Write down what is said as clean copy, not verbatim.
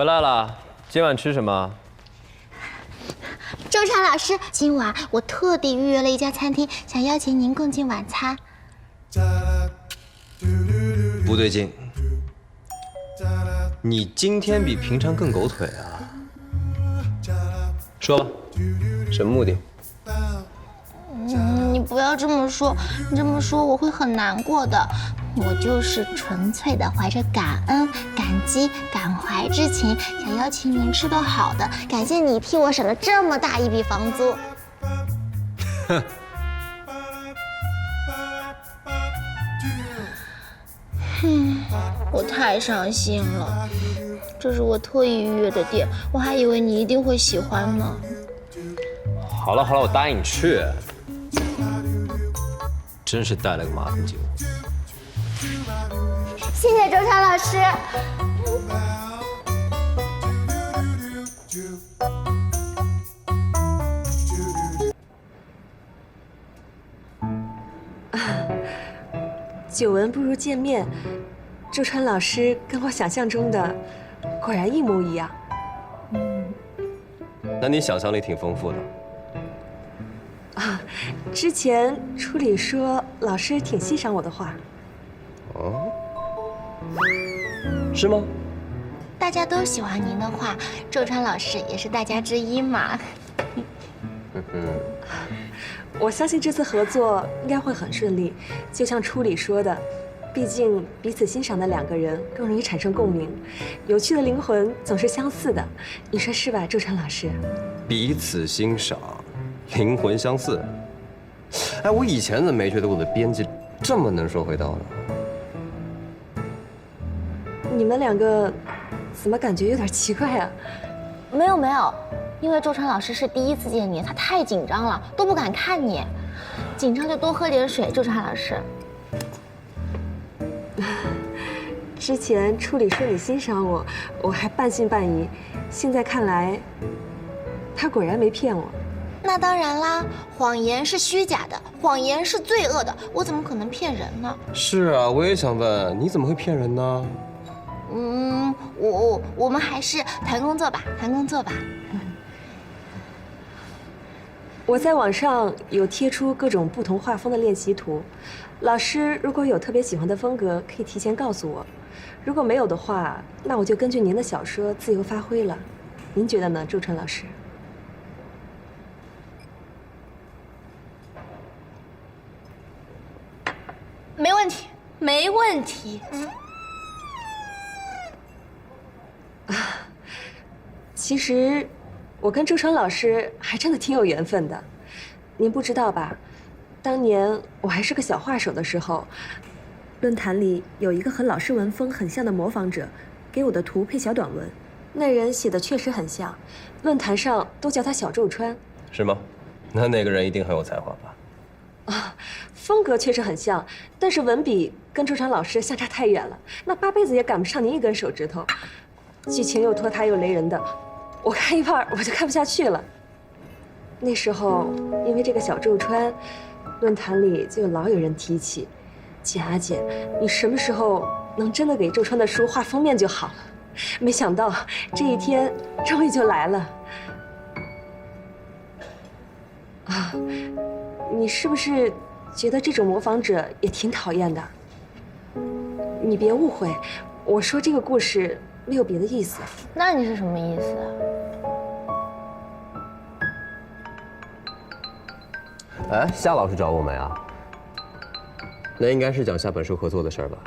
回来了，今晚吃什么？周川老师，今晚我特地预约了一家餐厅，想邀请您共进晚餐。不对劲，你今天比平常更狗腿啊！说吧，什么目的？你不要这么说，你这么说我会很难过的。我就是纯粹的怀着感恩、感激、感怀之情，想邀请您吃顿好的，感谢你替我省了这么大一笔房租。哼。我太伤心了，这是我特意预约的店，我还以为你一定会喜欢呢。好了好了，我答应你去。真是带了个麻烦进屋。谢谢周川老师。久闻不如见面，周川老师跟我想象中的果然一模一样。那你想象力挺丰富的。之前初里说老师挺欣赏我的画。哦，是吗？大家都喜欢您的画，周川老师也是大家之一嘛。我相信这次合作应该会很顺利，就像初里说的，毕竟彼此欣赏的两个人更容易产生共鸣，有趣的灵魂总是相似的，你说是吧，周川老师？彼此欣赏，灵魂相似。哎，我以前怎么没觉得我的编辑这么能说会道呢？你们两个怎么感觉有点奇怪啊？没有没有，因为周川老师是第一次见你，他太紧张了，都不敢看你。紧张就多喝点水，周川老师。之前初里说你欣赏我，我还半信半疑，现在看来，他果然没骗我。那当然啦，谎言是虚假的，谎言是罪恶的，我怎么可能骗人呢？是啊，我也想问，你怎么会骗人呢？我们还是谈工作吧，谈工作吧。我在网上有贴出各种不同画风的练习图，老师如果有特别喜欢的风格，可以提前告诉我；如果没有的话，那我就根据您的小说自由发挥了。您觉得呢，周川老师？没问题，没问题。其实，我跟周川老师还真的挺有缘分的。您不知道吧？当年我还是个小画手的时候，论坛里有一个和老师文风很像的模仿者，给我的图配小短文。那人写的确实很像，论坛上都叫他小周川。是吗？那个人一定很有才华吧？风格确实很像，但是文笔跟周川老师相差太远了，那8辈子也赶不上您一根手指头。剧情又拖沓又雷人的，我看一半我就看不下去了。那时候因为这个小周川，论坛里就老有人提起，姐啊姐，你什么时候能真的给周川的书画封面就好了。没想到这一天终于就来了。啊，你是不是觉得这种模仿者也挺讨厌的？你别误会，我说这个故事没有别的意思。那你是什么意思？哎，夏老师找我们呀？那应该是讲下本书合作的事儿吧？